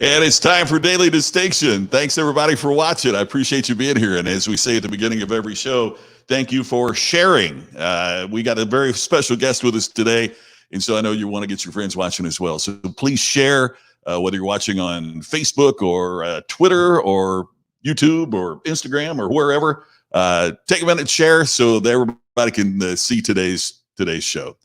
And it's time for Daily Distinction. Thanks, everybody, for watching. I appreciate you being here. And as we say at the beginning of every show, thank you for sharing. We got a very special guest with us today. And so I know you want to get your friends watching as well. So please share, whether you're watching on Facebook or Twitter or YouTube or Instagram or wherever. Take a minute, share so that everybody can see today's show.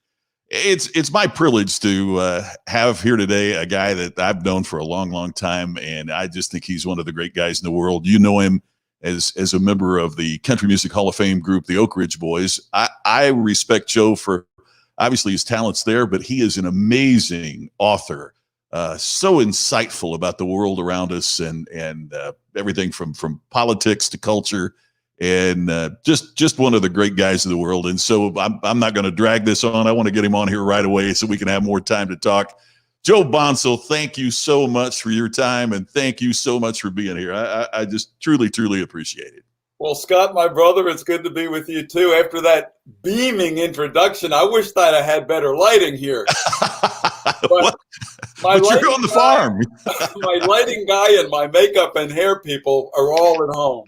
It's my privilege to have here today a guy that I've known for a long, long time, and I just think he's one of the great guys in the world. You know him as a member of the Country Music Hall of Fame group, the Oak Ridge Boys. I respect Joe for obviously his talents there, but he is an amazing author, so insightful about the world around us and everything from politics to culture. And just one of the great guys in the world. And so I'm not going to drag this on. I want to get him on here right away so we can have more time to talk. Joe Bonsall, thank you so much for your time, and thank you so much for being here. I just truly, truly appreciate it. Well, Scott, my brother, it's good to be with you too. After that beaming introduction, I wish that I had better lighting here. But you're on the farm. My lighting guy and my makeup and hair people are all at home.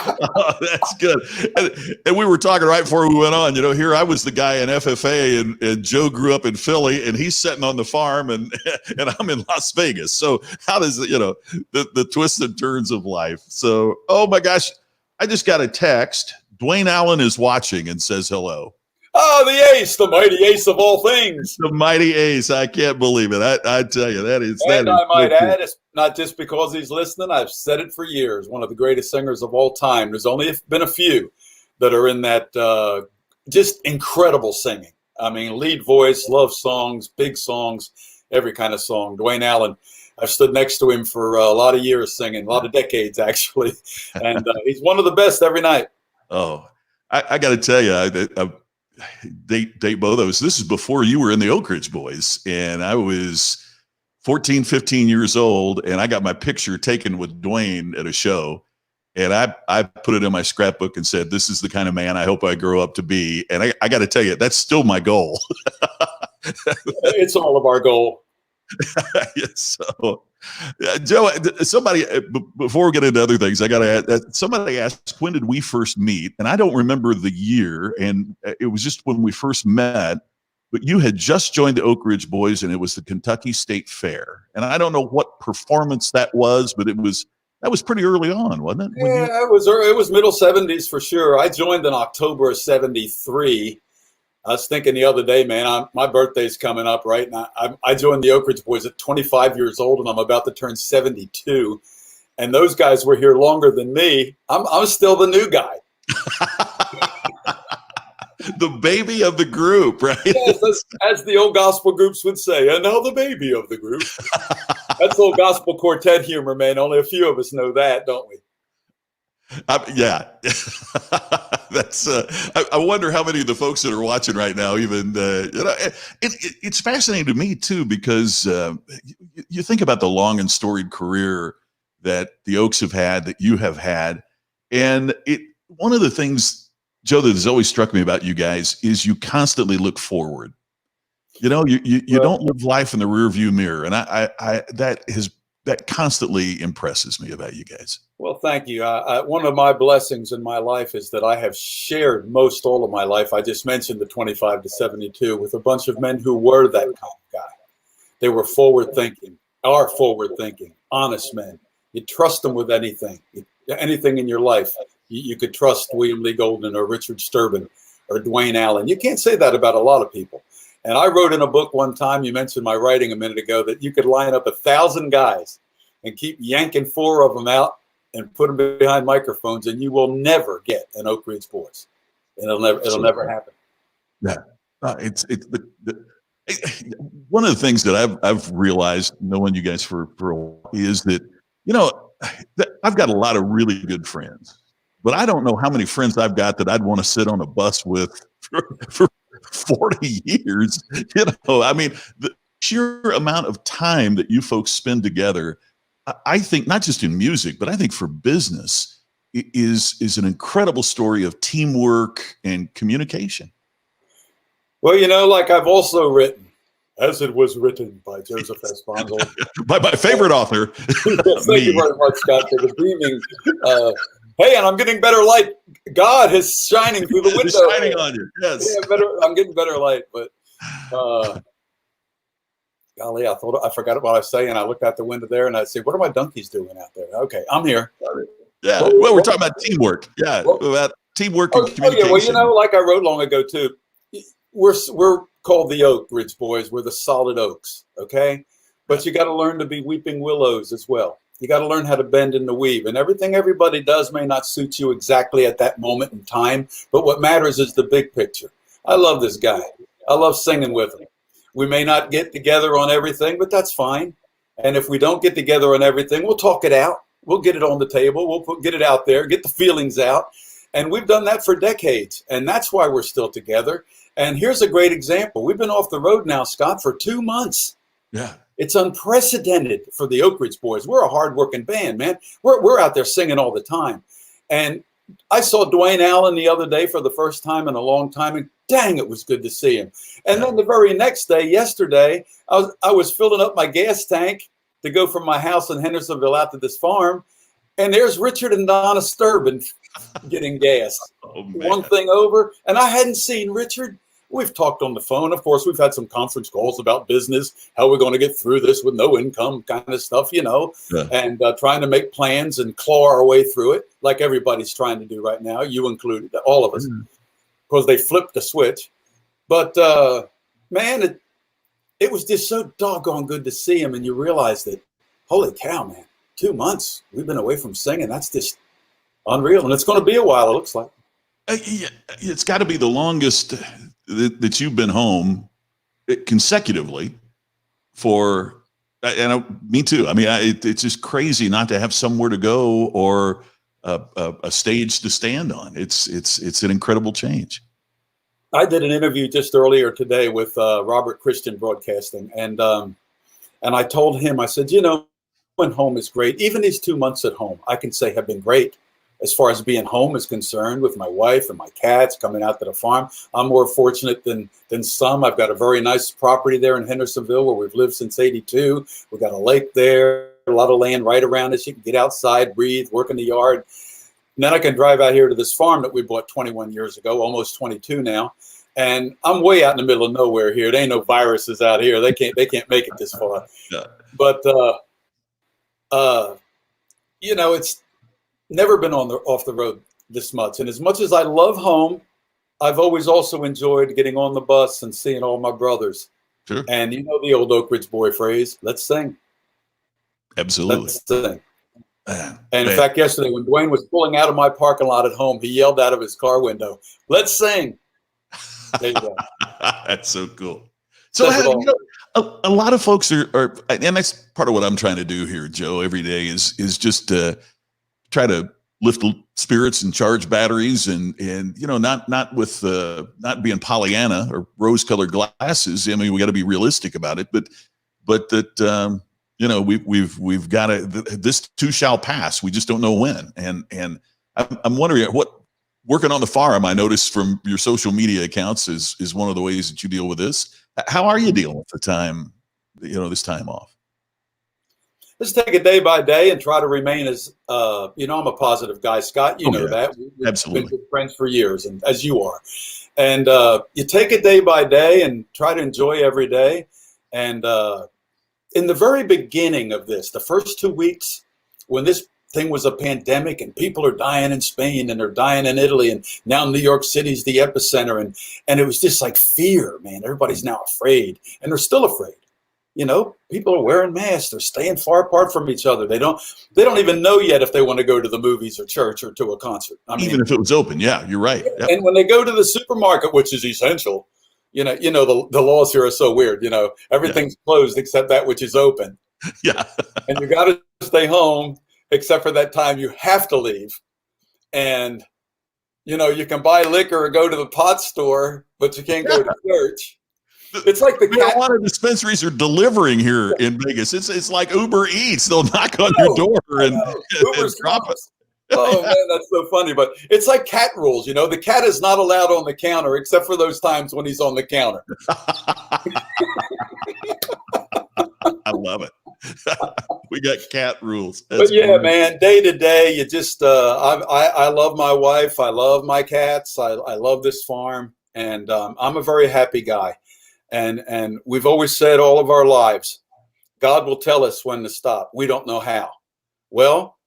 Oh, that's good. And we were talking right before we went on, here I was the guy in FFA and Joe grew up in Philly and he's sitting on the farm and I'm in Las Vegas. So how does it, the twists and turns of life. So, oh my gosh, I just got a text. Dwayne Allen is watching and says hello. Oh, the ace, the mighty ace of all things. The mighty ace. I can't believe it. I tell you, that is. And I might add, it's not just because he's listening. I've said it for years. One of the greatest singers of all time. There's only been a few that are in that just incredible singing. I mean, lead voice, love songs, big songs, every kind of song. Dwayne Allen. I've stood next to him for a lot of years singing, a lot of decades, actually. And he's one of the best every night. Oh, I got to tell you, date both of us. This is before you were in the Oak Ridge Boys, and I was 14, 15 years old, and I got my picture taken with Dwayne at a show, and I put it in my scrapbook and said, this is the kind of man I hope I grow up to be. And I got to tell you, that's still my goal. It's all of our goal. Yes. So, Joe, somebody, before we get into other things, I got to add, somebody asked, when did we first meet? And I don't remember the year. And it was just when we first met, but you had just joined the Oak Ridge Boys and it was the Kentucky State Fair. And I don't know what performance that was, but that was pretty early on, wasn't it? Yeah, it was middle 70s for sure. I joined in October of 73. I was thinking the other day, man, my birthday's coming up, right? And I joined the Oak Ridge Boys at 25 years old, and I'm about to turn 72. And those guys were here longer than me. I'm still the new guy. The baby of the group, right? Yes, as the old gospel groups would say, and now the baby of the group. That's old gospel quartet humor, man. Only a few of us know that, don't we? Yeah. That's I wonder how many of the folks that are watching right now even it's fascinating to me too, because you think about the long and storied career that the Oaks have had, that you have had, and one of the things, Joe, that has always struck me about you guys is you constantly look forward. You don't live life in the rear view mirror, and that constantly impresses me about you guys. Well, thank you. One of my blessings in my life is that I have shared most all of my life. I just mentioned the 25 to 72 with a bunch of men who were that kind of guy. They were forward-thinking, are forward-thinking, honest men. You trust them with anything in your life. You could trust William Lee Golden or Richard Sturban or Dwayne Allen. You can't say that about a lot of people. And I wrote in a book one time, you mentioned my writing a minute ago, that you could line up 1,000 guys and keep yanking 4 of them out and put them behind microphones, and you will never get an Oak Ridge Boys. It'll never happen. Yeah, one of the things that I've realized knowing you guys for a while is that I've got a lot of really good friends, but I don't know how many friends I've got that I'd want to sit on a bus with for 40 years. I mean, the sheer amount of time that you folks spend together, I think not just in music, but I think for business is an incredible story of teamwork and communication. Well, like I've also written, as it was written by Joseph S. Bonsall. By my favorite author. Yes, thank you very much, Scott, for the beaming. Hey, and I'm getting better light. God is shining through the window. It's shining on you. Yes. Yeah, I'm getting better light. But golly, I forgot what I was saying. I looked out the window there and I said, "What are my donkeys doing out there?" Okay, I'm here. Yeah. Well, we're talking about teamwork. Yeah, about teamwork and communication. Yeah. Well, you know, like I wrote long ago too, we're called the Oak Ridge Boys. We're the solid oaks. Okay, but you got to learn to be weeping willows as well. You got to learn how to bend and to weave, and everything everybody does may not suit you exactly at that moment in time. But what matters is the big picture. I love this guy. I love singing with him. We may not get together on everything, but that's fine. And if we don't get together on everything, we'll talk it out. We'll get it on the table. We'll get it out there, get the feelings out. And we've done that for decades. And that's why we're still together. And here's a great example. We've been off the road now, Scott, for 2 months. Yeah. It's unprecedented for the Oak Ridge Boys. We're a hardworking band, man. We're out there singing all the time. And I saw Dwayne Allen the other day for the first time in a long time, and dang, it was good to see him. And then the very next day, yesterday, I was filling up my gas tank to go from my house in Hendersonville out to this farm, and there's Richard and Donna Sturbin getting gas. Oh, one thing over, and I hadn't seen Richard. We've talked on the phone. Of course, we've had some conference calls about business, how we're going to get through this with no income kind of stuff, you know, and trying to make plans and claw our way through it like everybody's trying to do right now, you included, all of us, because they flipped the switch. But, man, it was just so doggone good to see him, and you realize that, holy cow, man, 2 months we've been away from singing. That's just unreal, and it's going to be a while, it looks like. Yeah, it's got to be the longest that you've been home consecutively for, and me too. I mean, it's just crazy not to have somewhere to go or a stage to stand on. It's an incredible change. I did an interview just earlier today with Robert Christian Broadcasting, and I told him, I said, you know, when home is great, even these 2 months at home, I can say have been great. As far as being home is concerned, with my wife and my cats coming out to the farm, I'm more fortunate than some. I've got a very nice property there in Hendersonville where we've lived since '82. We've got a lake there, a lot of land right around us. You can get outside, breathe, work in the yard. And then I can drive out here to this farm that we bought 21 years ago, almost 22 now. And I'm way out in the middle of nowhere here. There ain't no viruses out here. They can't make it this far. Yeah. But you know, it's never been off the road this much. And as much as I love home, I've always also enjoyed getting on the bus and seeing all my brothers. Sure. And you know the old Oak Ridge Boy phrase, let's sing. Absolutely. Let's sing. And in fact, yesterday when Dwayne was pulling out of my parking lot at home, he yelled out of his car window, let's sing. There you go. That's so cool. So you know, a lot of folks are, and that's part of what I'm trying to do here, Joe, every day is just try to lift spirits and charge batteries and you know, not with not being Pollyanna or rose-colored glasses. I mean, we got to be realistic about it, but that you know, we've got to, this too shall pass. We just don't know when. And I'm wondering what working on the farm, I noticed from your social media accounts is one of the ways that you deal with this. How are you dealing with the time, you know, this time off? Let's take it day by day and try to remain as, you know, I'm a positive guy, Scott. You know that. We've Absolutely. been good friends for years, and as you are. And you take it day by day and try to enjoy every day. And in the very beginning of this, the first 2 weeks, when this thing was a pandemic and people are dying in Spain and they're dying in Italy, and now New York City's the epicenter, and it was just like fear, man. Everybody's now afraid, and they're still afraid. You know, people are wearing masks. They're staying far apart from each other. They don't even know yet if they want to go to the movies or church or to a concert. I mean, even if it was open. Yeah, you're right. Yep. And when they go to the supermarket, which is essential, you know, the laws here are so weird. You know, everything's closed except that which is open. Yeah. And you got to stay home except for that time you have to leave. And, you know, you can buy liquor or go to the pot store, but you can't go to church. It's like the cat. A lot of dispensaries are delivering here in Vegas. It's like Uber Eats. They'll knock on your door and drop it. Oh man, that's so funny. But it's like cat rules. You know, the cat is not allowed on the counter except for those times when he's on the counter. love it. We got cat rules. But yeah, man, day to day, you just I love my wife. I love my cats. I love this farm, and I'm a very happy guy. And we've always said all of our lives, God will tell us when to stop. We don't know how. Well,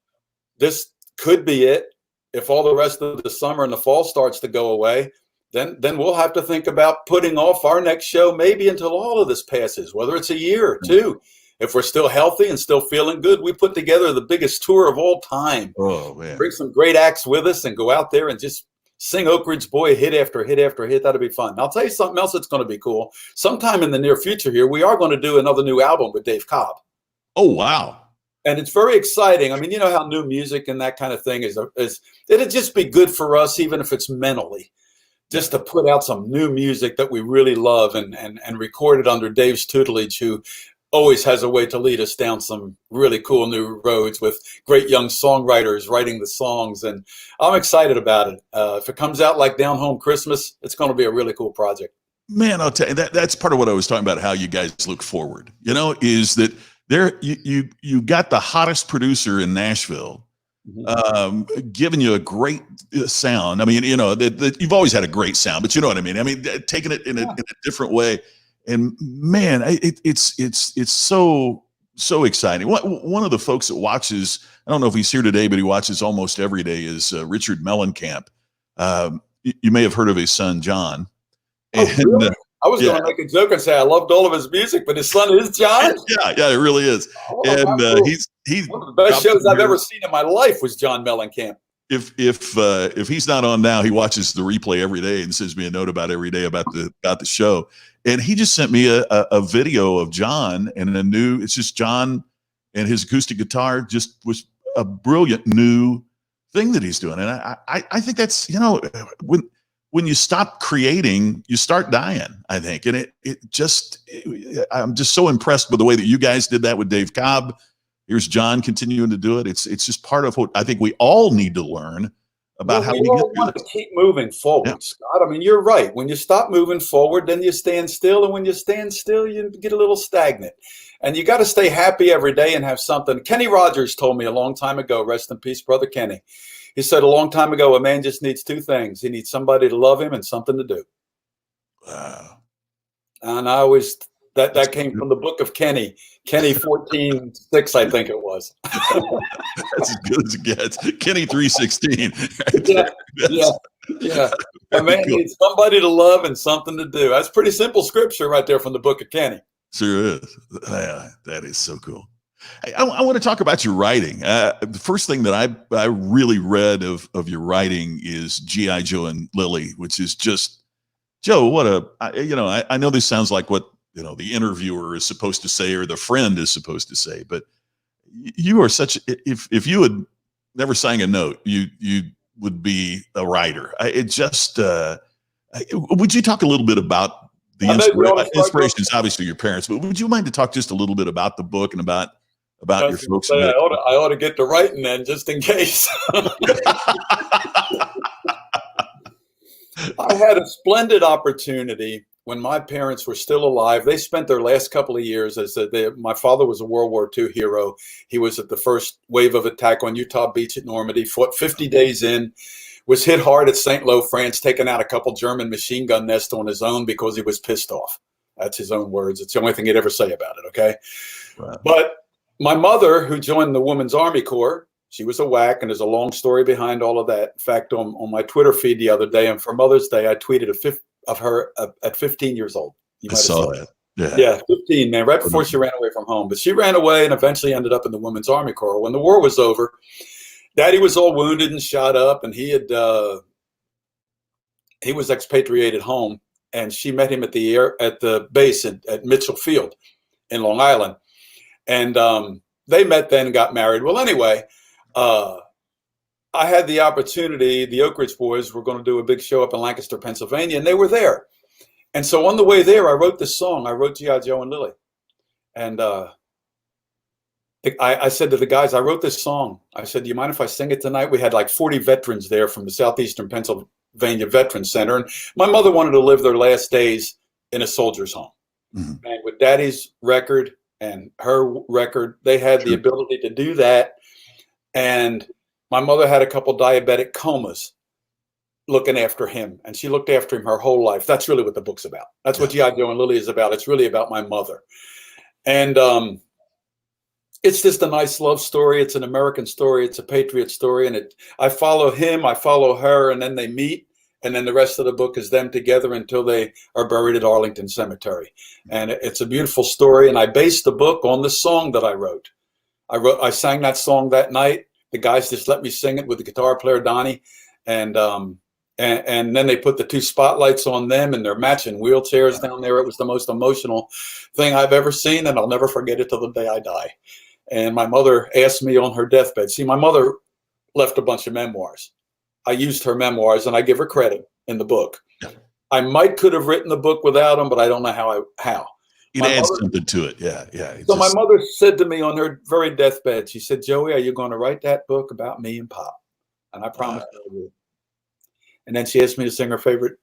this could be it. If all the rest of the summer and the fall starts to go away, then we'll have to think about putting off our next show maybe until all of this passes, whether it's a year or two. If we're still healthy and still feeling good, we put together the biggest tour of all time. Oh, man. Bring some great acts with us and go out there and just sing Oak Ridge Boy hit after hit after hit. That'll be fun. And I'll tell you something else that's going to be cool. Sometime in the near future here, we are going to do another new album with Dave Cobb. Oh, wow. And it's very exciting. I mean, you know how new music and that kind of thing is it'd just be good for us, even if it's mentally, just to put out some new music that we really love and record it under Dave's tutelage, who always has a way to lead us down some really cool new roads with great young songwriters writing the songs. And I'm excited about it. If it comes out like Down Home Christmas, it's going to be a really cool project. Man, I'll tell you, that's part of what I was talking about, how you guys look forward, is that you got the hottest producer in Nashville, giving you a great sound. I mean, you've always had a great sound, but you know what I mean? I mean, taking it in a different way. And man, it's so exciting. One of the folks that watches, I don't know if he's here today, but he watches almost every day, is Richard Mellencamp. You may have heard of his son, John. Oh, really? I was going to make a joke and say I loved all of his music, but his son is John. Yeah, it really is. Oh, and cool. he's one of the best shows I've ever seen in my life was John Mellencamp. If he's not on now, he watches the replay every day and sends me a note every day about the show. And he just sent me a video of John and it's just John and his acoustic guitar. Just was a brilliant new thing that he's doing. And I think that's, when you stop creating, you start dying, I think. And I'm just so impressed with the way that you guys did that with Dave Cobb. Here's John continuing to do it. It's just part of what I think we all need to learn about how we get through this. Keep moving forward, Scott. I mean, you're right. When you stop moving forward, then you stand still. And when you stand still, you get a little stagnant. And you got to stay happy every day and have something. Kenny Rogers told me a long time ago, rest in peace, brother Kenny. He said a long time ago, a man just needs two things. He needs somebody to love him and something to do. Wow. And I always, that came from the book of Kenny 14:6, I think it was. That's as good as it gets. Kenny 3:16. Yeah. A man needs somebody to love and something to do. That's pretty simple scripture right there from the book of Kenny. Sure is. Yeah, that is so cool. I want to talk about your writing. The first thing that I really read of your writing is G.I. Joe and Lily, which is just, Joe, I know this sounds like what, the interviewer is supposed to say or the friend is supposed to say, but you are such, if you had never sang a note, you would be a writer. Would you talk a little bit about the inspirations, obviously your parents, but would you mind to talk just a little bit about the book and about your folks? I ought to get to writing then, just in case. I had a splendid opportunity when my parents were still alive. They spent their last couple of years my father was a World War II hero. He was at the first wave of attack on Utah Beach at Normandy, fought 50 days in, was hit hard at St. Lo, France, taking out a couple German machine gun nests on his own because he was pissed off. That's his own words. It's the only thing he'd ever say about it, okay? Wow. But my mother, who joined the Women's Army Corps, she was a WAC, and there's a long story behind all of that. In fact, on my Twitter feed the other day, and for Mother's Day, I tweeted of her at 15 years old. I saw that. Yeah, 15, man, right before she ran away from home. But she ran away and eventually ended up in the Women's Army Corps. When the war was over, Daddy was all wounded and shot up, and he was expatriated home. And she met him at the base at Mitchell Field in Long Island. And they met then and got married. Well, anyway, I had the opportunity. The Oak Ridge Boys were going to do a big show up in Lancaster, Pennsylvania, and they were there. And so on the way there, I wrote this song. I wrote G.I. Joe and Lily. And I said to the guys, I wrote this song. I said, do you mind if I sing it tonight? We had like 40 veterans there from the Southeastern Pennsylvania Veterans Center. And my mother wanted to live their last days in a soldier's home. Mm-hmm. And with Daddy's record and her record. They had the ability to do that. And my mother had a couple diabetic comas looking after him, and she looked after him her whole life. That's really what the book's about. That's what G.I. Joe and Lily is about. It's really about my mother. And it's just a nice love story. It's an American story. It's a patriot story. And I follow him, I follow her, and then they meet. And then the rest of the book is them together until they are buried at Arlington Cemetery. And it's a beautiful story. And I based the book on the song that I wrote. I sang that song that night. The guys just let me sing it with the guitar player, Donnie. And then they put the two spotlights on them, and they're matching wheelchairs down there. It was the most emotional thing I've ever seen, and I'll never forget it till the day I die. And my mother asked me on her deathbed. See, my mother left a bunch of memoirs. I used her memoirs, and I give her credit in the book. Yeah. I could have written the book without them, but I don't know how. It adds something to it. Yeah. So my mother said to me on her very deathbed, she said, "Joey, are you going to write that book about me and Pop?" And I promised I would. And then she asked me to sing her favorite.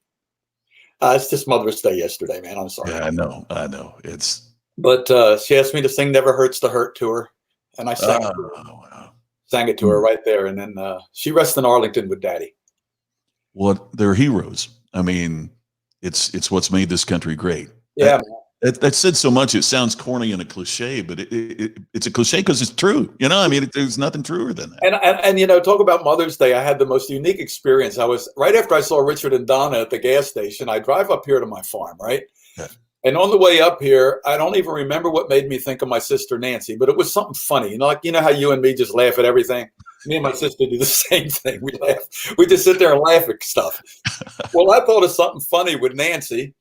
It's just Mother's Day yesterday, man. I'm sorry. Yeah, I know. But she asked me to sing "Never Hurts to Hurt" to her, and I sang it. Sang it to her right there, and then she rests in Arlington with Daddy. Well, they're heroes. I mean, it's what's made this country great. Yeah. That said so much. It sounds corny and a cliche, but it's a cliche because it's true. You know, I mean, there's nothing truer than that. And you know, talk about Mother's Day. I had the most unique experience. I was right after I saw Richard and Donna at the gas station. I drive up here to my farm, right? Yeah. And on the way up here, I don't even remember what made me think of my sister Nancy, but it was something funny. You know, like, you know how you and me just laugh at everything? Me and my sister do the same thing. We laugh. We just sit there and laugh at stuff. Well, I thought of something funny with Nancy.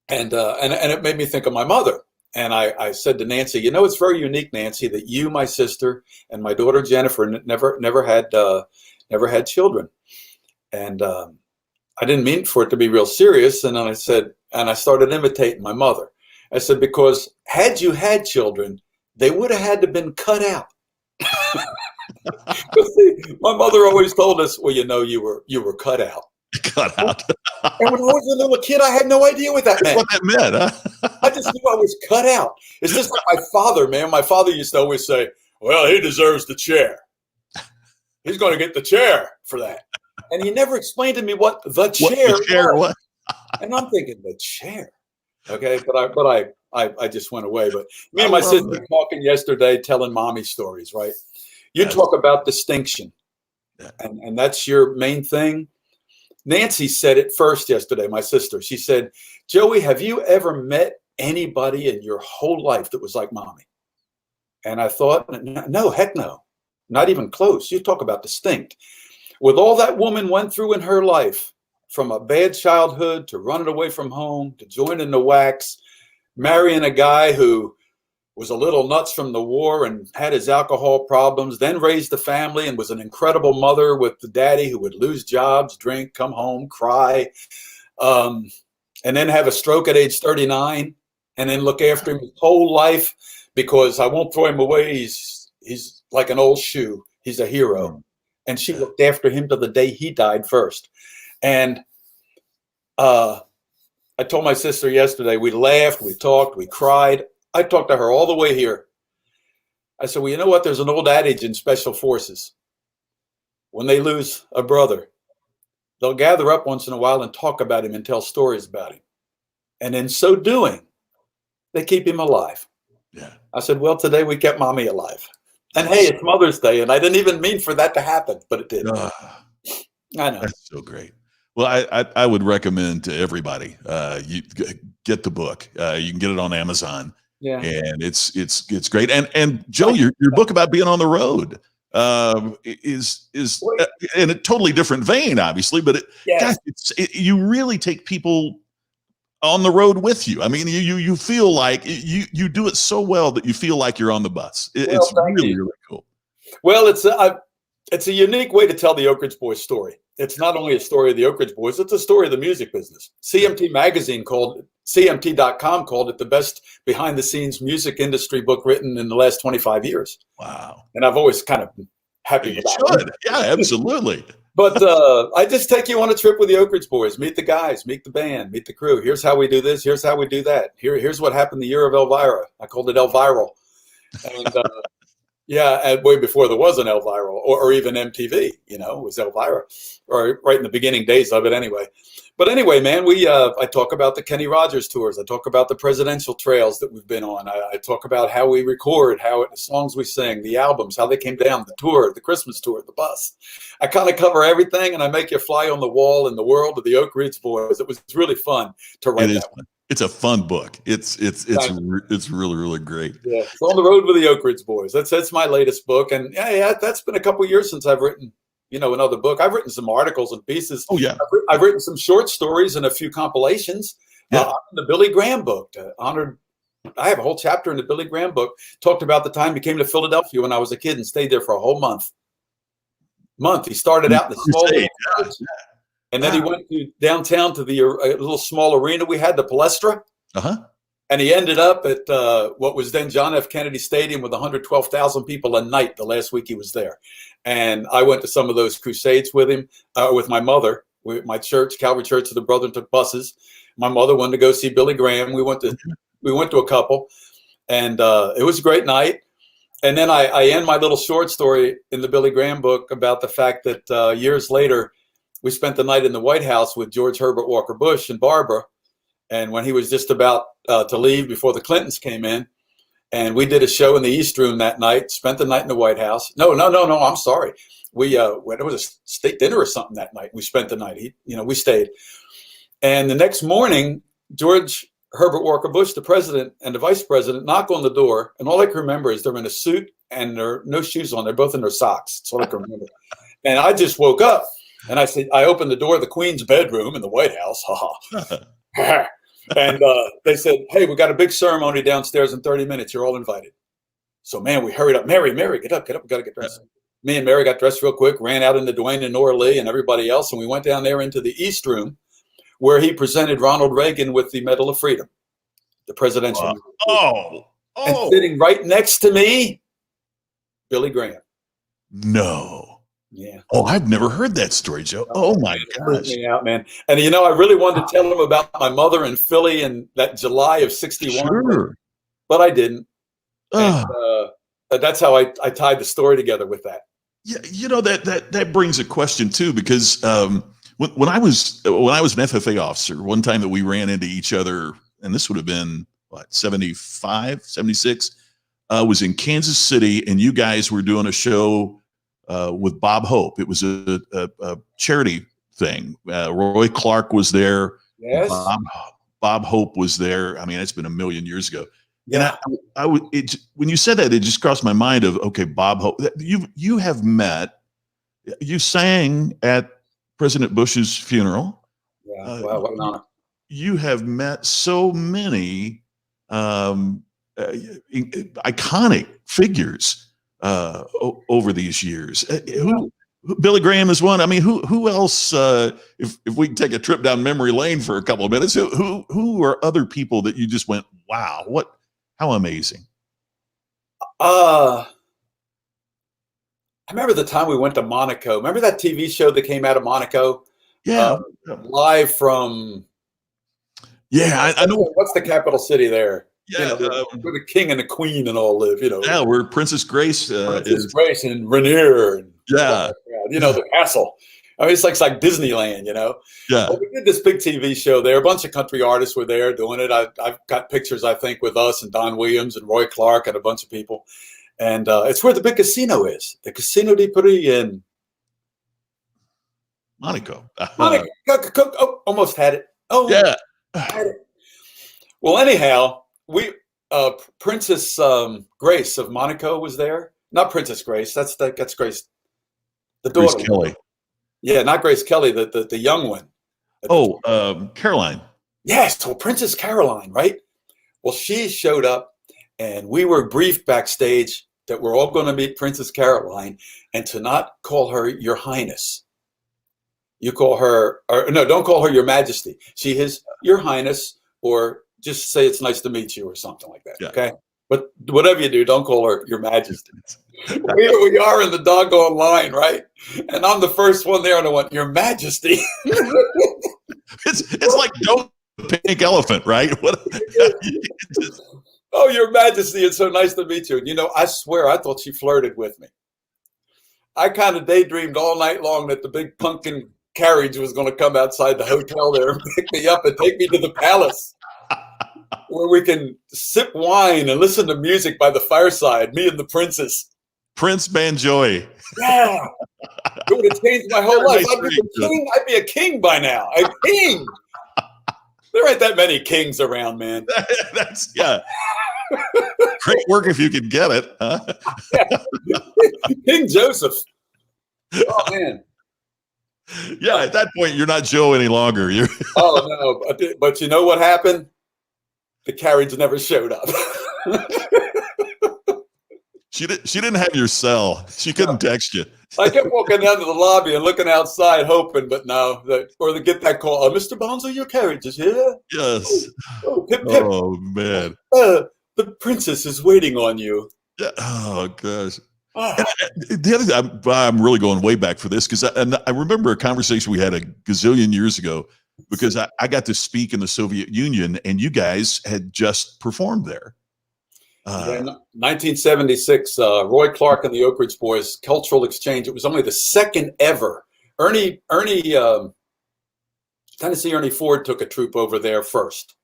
And it made me think of my mother. And I said to Nancy, you know, it's very unique, Nancy, that you, my sister, and my daughter Jennifer never had children. And I didn't mean for it to be real serious. And then I said, and I started imitating my mother. I said, because had you had children, they would have had to been cut out. See, my mother always told us, well, you know, you were cut out. Cut out. And when I was a little kid, I had no idea what that meant. What that meant, huh? I just knew I was cut out. It's just like my father, man. My father used to always say, well, he deserves the chair. He's going to get the chair for that. And he never explained to me what the chair was. And I'm thinking, the chair. Okay, but I just went away. But me and my sister were talking yesterday, telling mommy stories, right? You talk about distinction. And that's your main thing. Nancy said it first yesterday, my sister. She said, Joey, have you ever met anybody in your whole life that was like mommy? And I thought, no, heck no. Not even close. You talk about distinct. With all that woman went through in her life, from a bad childhood to running away from home to joining the WACs, marrying a guy who was a little nuts from the war and had his alcohol problems, then raised a family and was an incredible mother with the daddy who would lose jobs, drink, come home, cry, and then have a stroke at age 39, and then look after him his whole life, because I won't throw him away. He's like an old shoe. He's a hero. And she looked after him till the day he died first. And I told my sister yesterday, we laughed, we talked, we cried. I talked to her all the way here. I said, well, you know what? There's an old adage in special forces. When they lose a brother, they'll gather up once in a while and talk about him and tell stories about him. And in so doing, they keep him alive. Yeah. I said, well, today we kept mommy alive. And hey, it's Mother's Day, and I didn't even mean for that to happen, but it did. I know. That's so great. Well, I would recommend to everybody, you get the book. You can get it on Amazon. Yeah, and it's great. And Joe, your book about being on the road is in a totally different vein, obviously, but you really take people on the road with you. I mean, you feel like you do it so well that you feel like you're on the bus. It's really cool. Well, it's a unique way to tell the Oak Ridge Boys story. It's not only a story of the Oak Ridge Boys, it's a story of the music business. CMT.com called it the best behind the scenes music industry book written in the last 25 years. Wow. And I've always kind of been happy with that. Yeah, absolutely. But I just take you on a trip with the Oak Ridge Boys. Meet the guys, meet the band, meet the crew. Here's how we do this. Here's how we do that. Here's what happened the year of Elvira. I called it Elviral. And yeah, and way before there was an Elvira or even MTV, it was Elvira, or right in the beginning days of it anyway. But anyway, man, I talk about the Kenny Rogers tours. I talk about the presidential trails that we've been on. I talk about how we record, the songs we sing, the albums, how they came down, the tour, the Christmas tour, the bus. I kind of cover everything, and I make you fly on the wall in the world of the Oak Ridge Boys. It was really fun to write that one. It's a fun book. It's really, really great. Yeah, it's On the Road with the Oak Ridge Boys. That's my latest book, and yeah, that's been a couple years since I've written, another book. I've written some articles and pieces. Oh yeah, I've written some short stories and a few compilations. Yeah. The Billy Graham book, I have a whole chapter in the Billy Graham book. Talked about the time he came to Philadelphia when I was a kid and stayed there for a whole month. He started out in the small church, and then he went to downtown to the little small arena we had, the Palestra. And he ended up at what was then John F. Kennedy Stadium with 112,000 people a night the last week he was there. And I went to some of those crusades with him, with my mother. My church, Calvary Church of the Brethren, took buses. My mother wanted to go see Billy Graham. We went to a couple, and it was a great night. And then I end my little short story in the Billy Graham book about the fact that years later, we spent the night in the White House with George Herbert Walker Bush and Barbara. And when he was just about to leave before the Clintons came in, and we did a show in the East Room that night, spent the night in the White House. No, I'm sorry. It was a state dinner or something that night. We spent the night. We stayed. And the next morning, George Herbert Walker Bush, the president and the vice president, knock on the door. And all I can remember is they're in a suit and there are no shoes on. They're both in their socks. That's all I can remember. And I just woke up and I said, I opened the door of the Queen's bedroom in the White House. And they said, hey, we got a big ceremony downstairs in 30 minutes. You're all invited. So, man, we hurried up. Mary, get up. We got to get dressed. Me and Mary got dressed real quick, ran out into Dwayne and Nora Lee and everybody else. And we went down there into the East Room where he presented Ronald Reagan with the Medal of Freedom, the presidential. Oh. And sitting right next to me, Billy Graham. No. Yeah. Oh, I've never heard that story, Joe. Oh my gosh. Me out, man. And I really wanted to tell him about my mother in Philly in that July of '61, sure. But I didn't. And, that's how I tied the story together with that. Yeah, that brings a question too, because when I was an FFA officer, one time that we ran into each other, and this would have been what, 75, 76, was in Kansas City, and you guys were doing a show with Bob Hope. It was a charity thing. Roy Clark was there. Yes. Bob Hope was there. I mean, it's been a million years ago. Yeah. And when you said that, it just crossed my mind of, okay, Bob Hope, you have met, you sang at President Bush's funeral. Yeah. Wow, what an honor. You have met so many iconic figures over these years. Billy Graham is one. I mean, who else? If we can take a trip down memory lane for a couple of minutes, who are other people that you just went, wow, how amazing? I remember the time we went to Monaco. Remember that TV show that came out of Monaco? Yeah, live from. Yeah, I know. What's the capital city there? Yeah, where the king and the queen and all live. Yeah, where Princess Grace is. Grace and Rainier. And yeah, the castle. I mean, it's like Disneyland, Yeah. Well, we did this big TV show there. A bunch of country artists were there doing it. I've got pictures, I think, with us and Don Williams and Roy Clark and a bunch of people. And it's where the big casino is. The Casino de Paris in Monaco. Monaco. Oh, almost had it. Oh, yeah. Had it. Well, anyhow, Princess Grace of Monaco was there. Not Princess Grace. That's Grace. The daughter. Grace Kelly. Yeah, not Grace Kelly, the young one. Oh, Caroline. Yes, well, Princess Caroline, right? Well, she showed up, and we were briefed backstage that we're all going to meet Princess Caroline, and to not call her Your Highness. You call her, or no, don't call her Your Majesty. She is Your Highness, or just say it's nice to meet you, or something like that. Yeah. Okay. But whatever you do, don't call her Your Majesty. Here we are in the doggone line, right? And I'm the first one there, and I went, Your Majesty. It's like don't pink elephant, right? What? Oh, Your Majesty, it's so nice to meet you. And, I swear, I thought she flirted with me. I kind of daydreamed all night long that the big pumpkin carriage was going to come outside the hotel there and pick me up and take me to the palace where we can sip wine and listen to music by the fireside, me and the princess. Prince Banjoy. Yeah. It would have changed my whole life. I'd be a king by now. A king. There ain't that many kings around, man. That's, yeah. Great work if you could get it. Huh? Yeah. King Joseph. Oh, man. Yeah, at that point, you're not Joe any longer. You're Oh, no. But you know what happened? The carriage never showed up. She didn't have your cell. She couldn't text you. I kept walking down to the lobby and looking outside, hoping, but no. Or to get that call, Mr. Bonsall, your carriage is here. Yes. Pip. Oh, man. The princess is waiting on you. Yeah. Oh, gosh. The other thing, I'm really going way back for this because I remember a conversation we had a gazillion years ago because I got to speak in the Soviet Union and you guys had just performed there. In 1976, Roy Clark and the Oak Ridge Boys cultural exchange. It was only the second ever. Tennessee Ernie Ford took a troupe over there first.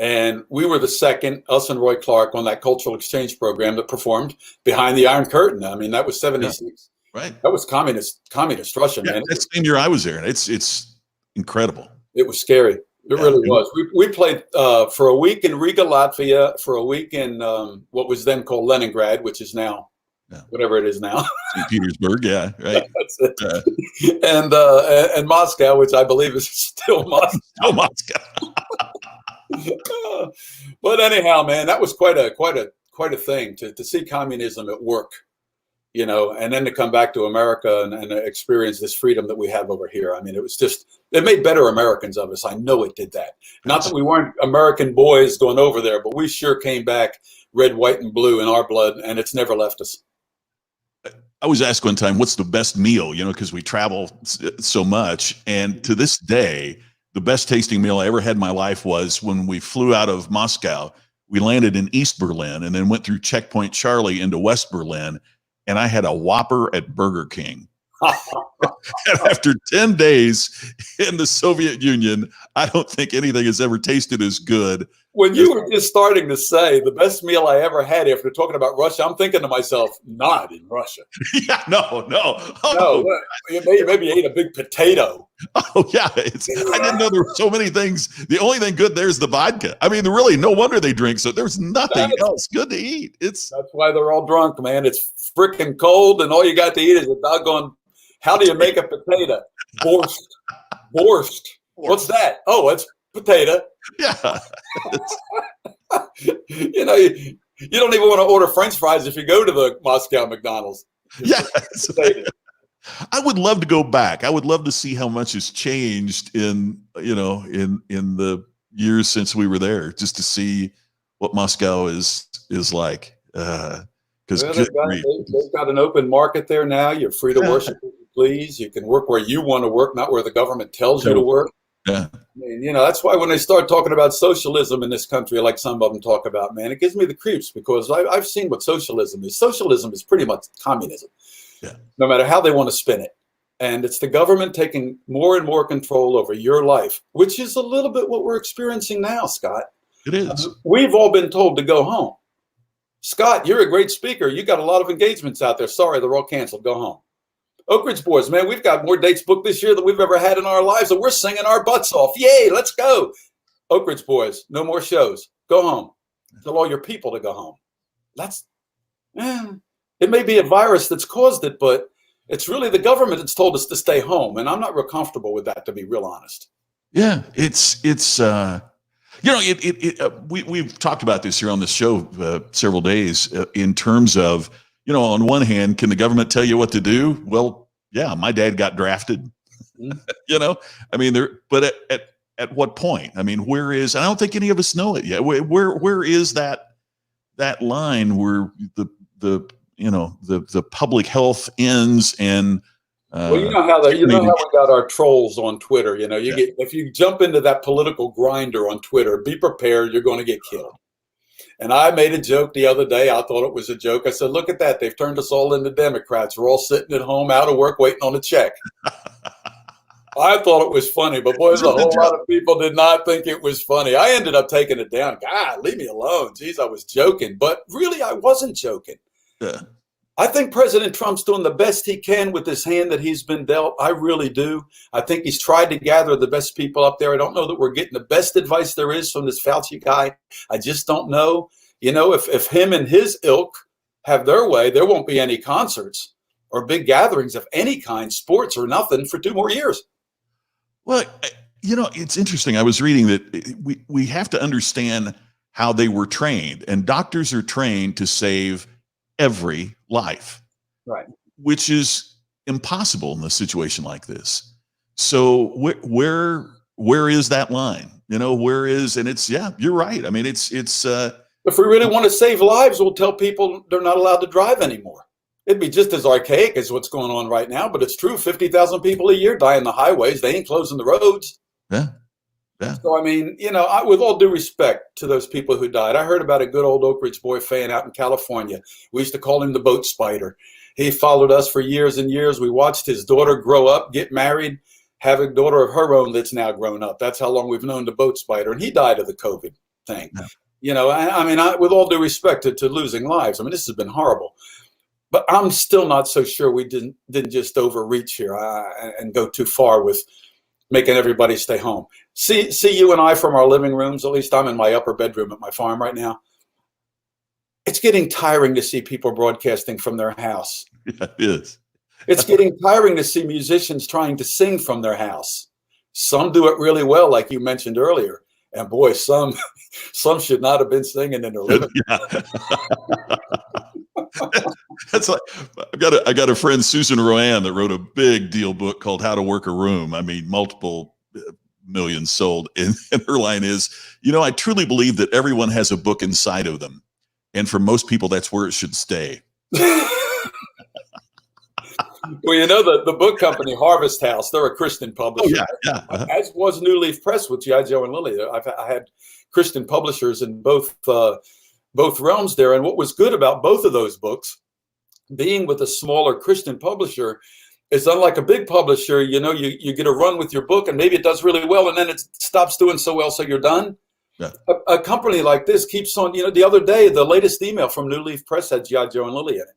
And we were the second, us and Roy Clark, on that cultural exchange program that performed behind the Iron Curtain. I mean, that was 76. Yeah, right. That was communist Russia, man. That's the same year I was there. And it's incredible. It was scary. It really was. We played for a week in Riga, Latvia, for a week in what was then called Leningrad, which is now whatever it is now. St. Petersburg, yeah, right. That's it. And Moscow, which I believe is still Moscow. Oh, Moscow. But anyhow, man, that was quite a thing to see communism at work, and then to come back to America and experience this freedom that we have over here. I mean, it made better Americans of us. I know it did that. Not that we weren't American boys going over there, but we sure came back red, white, and blue in our blood, and it's never left us. I was asked one time, what's the best meal, because we travel so much. And to this day, the best tasting meal I ever had in my life was when we flew out of Moscow. We landed in East Berlin and then went through Checkpoint Charlie into West Berlin. And I had a Whopper at Burger King. And after 10 days in the Soviet Union, I don't think anything has ever tasted as good. When you were just starting to say the best meal I ever had after talking about Russia, I'm thinking to myself, not in Russia. Yeah, no. No, maybe you ate a big potato. Oh, yeah. I didn't know there were so many things. The only thing good there is the vodka. I mean, really, no wonder they drink. So there's nothing else good to eat. That's why they're all drunk, man. It's freaking cold, and all you got to eat is a doggone. How do you make a potato? Borscht. What's that? Oh, it's potato. Yeah. You don't even want to order French fries if you go to the Moscow McDonald's. Yeah. I would love to go back. I would love to see how much has changed in the years since we were there, just to see what Moscow is like. Because they've got an open market there now. You're free to worship as you please. You can work where you want to work, not where the government tells you to work. Yeah. I mean, that's why when they start talking about socialism in this country, like some of them talk about, man, it gives me the creeps because I've seen what socialism is. Socialism is pretty much communism, no matter how they want to spin it. And it's the government taking more and more control over your life, which is a little bit what we're experiencing now, Scott. It is. We've all been told to go home. Scott, you're a great speaker. You got a lot of engagements out there. Sorry, they're all canceled. Go home. Oak Ridge Boys, man, we've got more dates booked this year than we've ever had in our lives, and we're singing our butts off. Yay, let's go. Oak Ridge Boys, no more shows. Go home. Tell all your people to go home. It may be a virus that's caused it, but it's really the government that's told us to stay home, and I'm not real comfortable with that, to be real honest. Yeah, we've talked about this here on the show several days in terms of, on one hand, can the government tell you what to do? Well, yeah, my dad got drafted, I mean, but at what point? I mean, I don't think any of us know it yet. Where is that that line where the public health ends and well, you know how we got our trolls on Twitter. You know, if you jump into that political grinder on Twitter, be prepared, you're going to get killed. And I made a joke the other day. I thought it was a joke. I said, look at that. They've turned us all into Democrats. We're all sitting at home out of work waiting on a check. I thought it was funny, but boy, a whole lot of people did not think it was funny. I ended up taking it down. God, leave me alone. Geez, I was joking. But really, I wasn't joking. Yeah. I think President Trump's doing the best he can with this hand that he's been dealt. I really do. I think he's tried to gather the best people up there. I don't know that we're getting the best advice there is from this Fauci guy. I just don't know. You know, if him and his ilk have their way, there won't be any concerts or big gatherings of any kind, sports or nothing, for 2 more years. Well, you know, it's interesting. I was reading that we have to understand how they were trained, and doctors are trained to save every life, right? Which is impossible in a situation like this. So where is that line? You know, where is, and it's, yeah, you're right. I mean, it's if we really want to save lives, we'll tell people they're not allowed to drive anymore. It'd be just as archaic as what's going on right now, but it's true. 50,000 people a year die on the highways. They ain't closing the roads. Yeah. Yeah. So, I mean, you know, with all due respect to those people who died, I heard about a good old Oak Ridge boy fan out in California. We used to call him the boat spider. He followed us for years and years. We watched his daughter grow up, get married, have a daughter of her own that's now grown up. That's how long we've known the boat spider. And he died of the COVID thing. Yeah. You know, I mean, with all due respect to losing lives, I mean, this has been horrible. But I'm still not so sure we didn't just overreach here and go too far with making everybody stay home. See you and I from our living rooms. At least I'm in my upper bedroom at my farm right now. It's getting tiring to see people broadcasting from their house. Yeah, it is. It's getting tiring to see musicians trying to sing from their house. Some do it really well, like you mentioned earlier. And boy, some should not have been singing in their living room. Yeah. That's like, I got a friend, Susan Rowan, that wrote a big deal book called How to Work a Room. I mean, multiple millions sold. And her line is, you know, I truly believe that everyone has a book inside of them. And for most people, that's where it should stay. Well, you know, the book company, Harvest House, they're a Christian publisher. Oh, yeah. Uh-huh. As was New Leaf Press with G.I. Joe and Lily. I had Christian publishers in both realms there. And what was good about both of those books, being with a smaller Christian publisher, is unlike a big publisher. You know, you get a run with your book and maybe it does really well and then it stops doing so well, so you're done. Yeah. A company like this keeps on, you know, the other day, the latest email from New Leaf Press had G.I. Joe and Lily in it.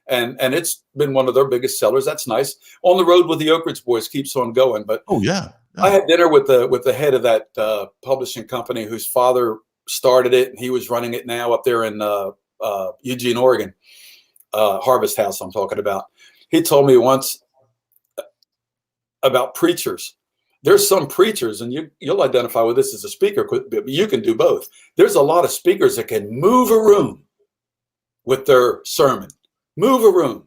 And it's been one of their biggest sellers. That's nice. On the Road with the Oak Ridge Boys keeps on going. But oh yeah. I had dinner with the head of that publishing company whose father started it, and he was running it now up there in Eugene, Oregon. Harvest House, I'm talking about. He told me once about preachers. There's some preachers, and you'll identify with this as a speaker, but you can do both. There's a lot of speakers that can move a room with their sermon. Move a room.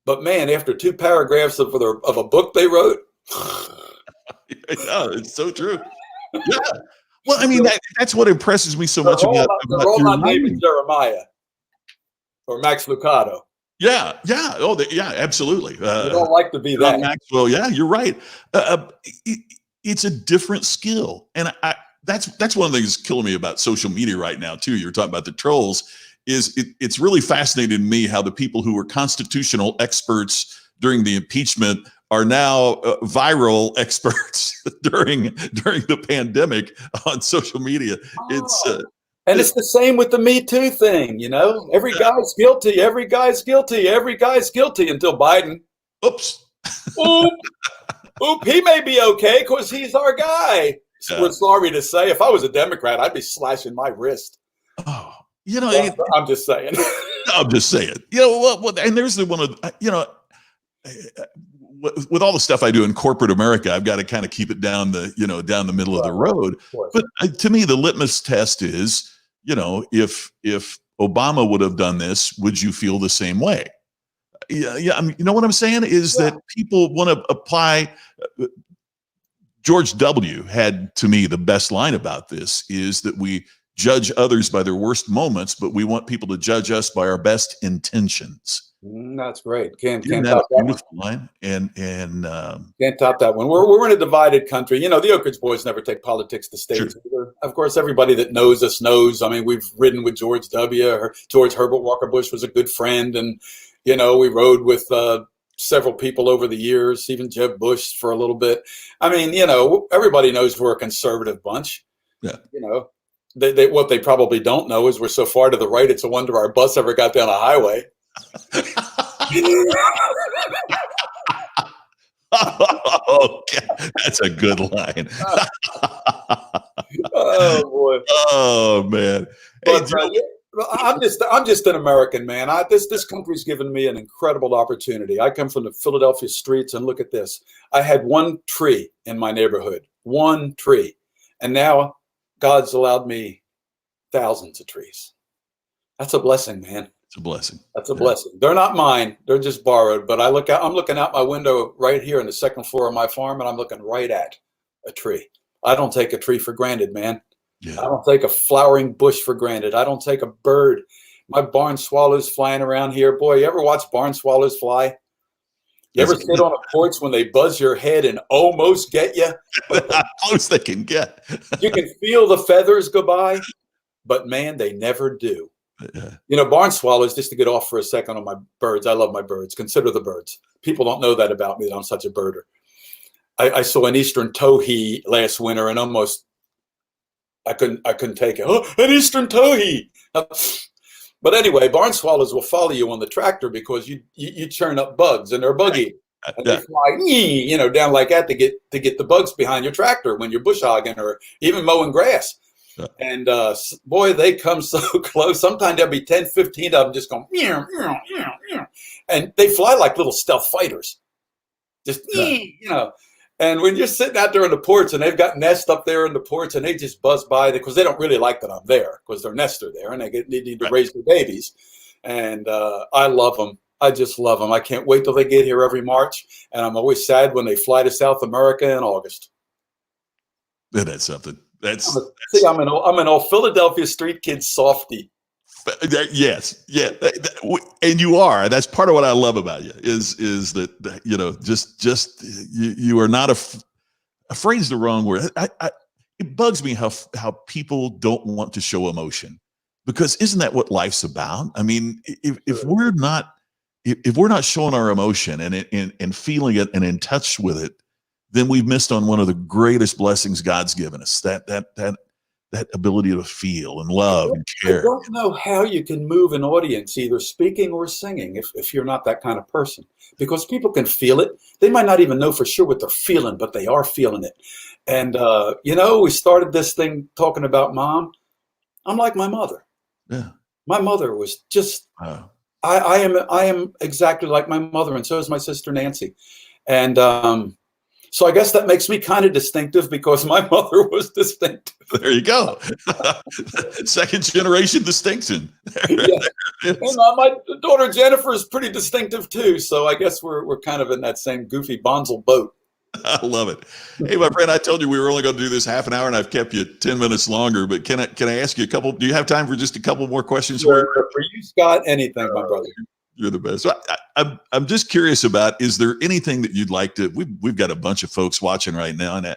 But man, after 2 paragraphs of a book they wrote. Yeah, it's so true. Yeah. Well, I mean, that's what impresses me so much about all my David Jeremiah or Max Lucado. Yeah. Yeah. Oh, yeah, absolutely. You don't like to be that. Maxwell. Yeah, you're right. It's a different skill. And that's one of the things that's killing me about social media right now, too. You're talking about the trolls. It's really fascinating to me how the people who were constitutional experts during the impeachment are now viral experts during the pandemic on social media. And it's the same with the Me Too thing, you know. Every guy's guilty. Every guy's guilty. Every guy's guilty until Biden. Oops. Oop. He may be okay because he's our guy. Yeah. We're sorry to say, if I was a Democrat, I'd be slashing my wrist. Oh. You know, I'm just saying. I'm just saying. You know, well, and there's the one of, you know, with all the stuff I do in corporate America, I've got to kind of keep it down the middle of the road. But to me, the litmus test is, you know, if Obama would have done this, would you feel the same way? Yeah. I mean, you know what I'm saying is that people want to apply. George W. had, to me, the best line about this is that we judge others by their worst moments, but we want people to judge us by our best intentions. That's great. Can't Isn't that top a that one. beautiful line? And Can't top that one. We're in a divided country. You know, the Oak Ridge Boys never take politics to stage. Sure. Of course, everybody that knows us knows. I mean, we've ridden with George W. Or George Herbert Walker Bush was a good friend, and you know, we rode with several people over the years, even Jeb Bush for a little bit. I mean, you know, everybody knows we're a conservative bunch. Yeah. You know, what they probably don't know is we're so far to the right, it's a wonder our bus ever got down a highway. Okay. That's a good line. Oh boy. Oh man. Hey, But, I'm just an American, man. This country's given me an incredible opportunity. I come from the Philadelphia streets, and look at this. I had one tree in my neighborhood, one tree, and now God's allowed me thousands of trees. That's a blessing, man. It's a blessing. That's a blessing. They're not mine. They're just borrowed. But I'm looking out my window right here on the second floor of my farm, and I'm looking right at a tree. I don't take a tree for granted, man. Yeah. I don't take a flowering bush for granted. I don't take a bird. My barn swallows flying around here. Boy, you ever watch barn swallows fly? You ever sit on a porch when they buzz your head and almost get you? How close they can get. You can feel the feathers go by, but man, they never do. You know, barn swallows, just to get off for a second on my birds. I love my birds. Consider the birds. People don't know that about me, that I'm such a birder. I saw an eastern towhee last winter and almost I couldn't take it. Oh, an eastern towhee. But anyway, barn swallows will follow you on the tractor because you churn up bugs and they're buggy. And they fly, you know, down like that to get the bugs behind your tractor when you're bush hogging or even mowing grass. And boy, they come so close. Sometimes there'll be 10, 15 of them just going, meow, meow, meow, meow. And they fly like little stealth fighters. Just, you know. And when you're sitting out there on the porch and they've got nests up there in the porch and they just buzz by because they don't really like that I'm there because their nests are there and they need to raise their babies. And I love them. I just love them. I can't wait till they get here every March. And I'm always sad when they fly to South America in August. That's something. See, I'm an old Philadelphia street kid softy. Yes, yeah, and you are. That's part of what I love about you is that you know just you are not afraid is the wrong word. It bugs me how people don't want to show emotion because isn't that what life's about? I mean, if we're not showing our emotion and feeling it and in touch with it, then we've missed on one of the greatest blessings God's given us. That ability to feel and love and care. I don't know how you can move an audience, either speaking or singing, if you're not that kind of person, because people can feel it. They might not even know for sure what they're feeling, but they are feeling it. And, you know, we started this thing talking about mom. I'm like my mother. Yeah. My mother was just, I am exactly like my mother. And so is my sister, Nancy. And, so I guess that makes me kind of distinctive because my mother was distinctive. There you go. Second generation distinction. Yeah. And my daughter Jennifer is pretty distinctive too. So I guess we're kind of in that same goofy Bonsall boat. I love it. Hey, my friend, I told you we were only going to do this half an hour, and I've kept you 10 minutes longer. But can I ask you a couple? Do you have time for just a couple more questions? Sure. For you, Scott, anything, my brother. You're the best. So I'm just curious about, is there anything that you'd like to, we've got a bunch of folks watching right now. And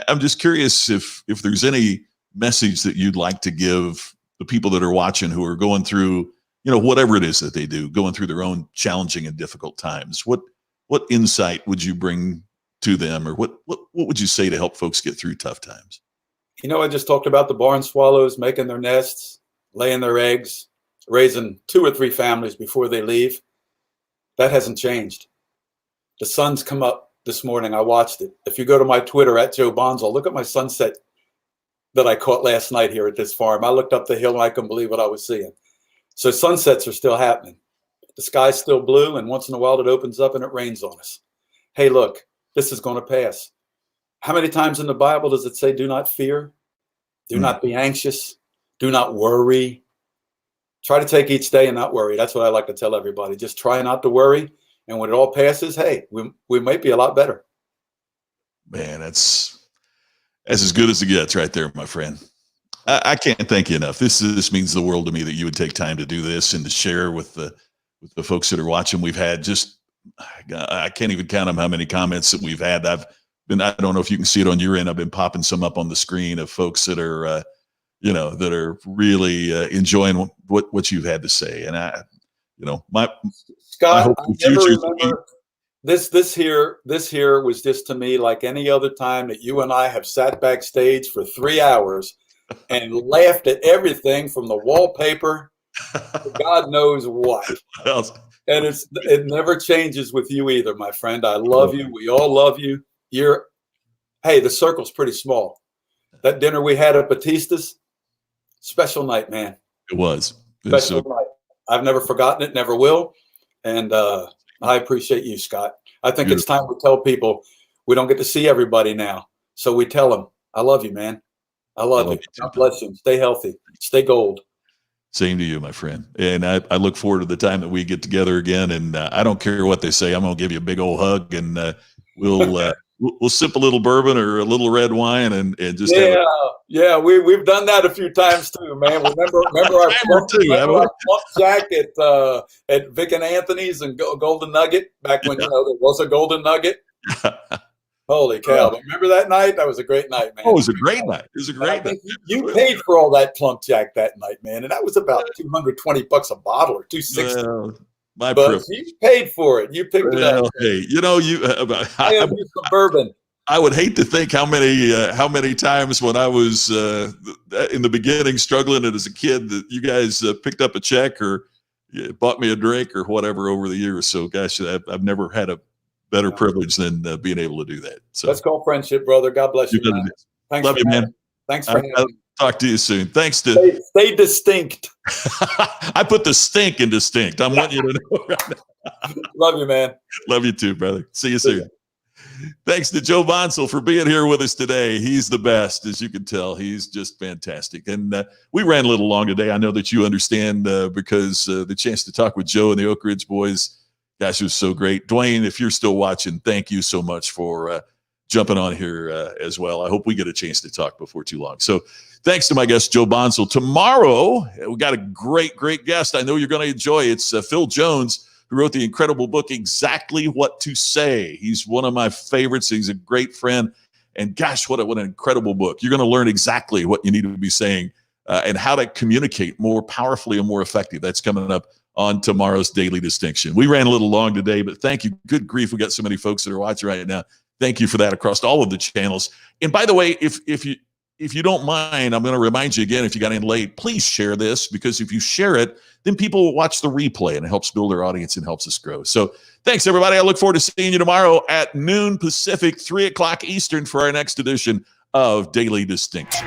I'm just curious if there's any message that you'd like to give the people that are watching who are going through, you know, whatever it is that they do, going through their own challenging and difficult times. What insight would you bring to them, or what would you say to help folks get through tough times? You know, I just talked about the barn swallows making their nests, laying their eggs, raising 2 or 3 families before they leave. That hasn't changed. The sun's come up this morning. I watched it. If you go to my Twitter at Joe Bonsall, look at my sunset that I caught last night here at this farm. I looked up the hill and I couldn't believe what I was seeing. So sunsets are still happening. The sky's still blue, and once in a while it opens up and it rains on us. Hey, look, this is going to pass. How many times in the Bible does it say, do not fear? Do not be anxious. Do not worry. Try to take each day and not worry. That's what I like to tell everybody. Just try not to worry. And when it all passes, hey, we might be a lot better. Man, that's as good as it gets right there, my friend. I can't thank you enough. This means the world to me that you would take time to do this and to share with the folks that are watching. We've had just I can't even count them how many comments that we've had. I don't know if you can see it on your end. I've been popping some up on the screen of folks that are that are really enjoying what you've had to say. And my Scott, hope I in never future remember this here was just to me like any other time that you and I have sat backstage for 3 hours and laughed at everything from the wallpaper to God knows what. And it never changes with you either, my friend. I love you. We all love you. Hey, the circle's pretty small. That dinner we had at Batista's, special night, man. It was. Special night. I've never forgotten it, never will. And I appreciate you, Scott. I think it's time we tell people we don't get to see everybody now. So we tell them, I love you, man. I love you. God bless you. Stay healthy. Stay gold. Same to you, my friend. And I look forward to the time that we get together again. And I don't care what they say. I'm going to give you a big old hug, and we'll sip a little bourbon or a little red wine and just we've done that a few times too, man. Remember our plump jack at Vic and Anthony's and Golden Nugget back when there was a Golden Nugget. Holy cow! Remember that night? That was a great night, man. Oh, it was a great night. It was a great night. You paid for all that plump jack that night, man, and that was about $220 a bottle or $260. My but privilege. You paid for it. You picked it up. Hey, I have you some bourbon. I would hate to think how many times when I was in the beginning struggling as a kid that you guys picked up a check or bought me a drink or whatever over the years. So, gosh, I've never had a better privilege than being able to do that. So let's call friendship, brother. God bless you. Man. Thanks. Love you, man. Thanks for having me. Talk to you soon. Thanks to stay distinct. I put the stink in distinct. I want you to know right now. Love you, man. Love you too, brother. See you soon. Thanks to Joe Bonsall for being here with us today. He's the best, as you can tell. He's just fantastic. And we ran a little long today. I know that you understand because the chance to talk with Joe and the Oak Ridge boys, gosh, it was so great. Dwayne, if you're still watching, thank you so much for jumping on here as well. I hope we get a chance to talk before too long. So thanks to my guest, Joe Bonsall. Tomorrow, we got a great guest. I know you're going to enjoy. It's Phil Jones, who wrote the incredible book, Exactly What to Say. He's one of my favorites. He's a great friend. And gosh, what an incredible book. You're going to learn exactly what you need to be saying and how to communicate more powerfully and more effective. That's coming up on tomorrow's Daily Distinction. We ran a little long today, but thank you. Good grief. We got so many folks that are watching right now. Thank you for that across all of the channels. And by the way, if you don't mind, I'm going to remind you again, if you got in late, please share this, because if you share it, then people will watch the replay and it helps build our audience and helps us grow. So thanks, everybody. I look forward to seeing you tomorrow at noon Pacific, 3 o'clock Eastern for our next edition of Daily Distinction.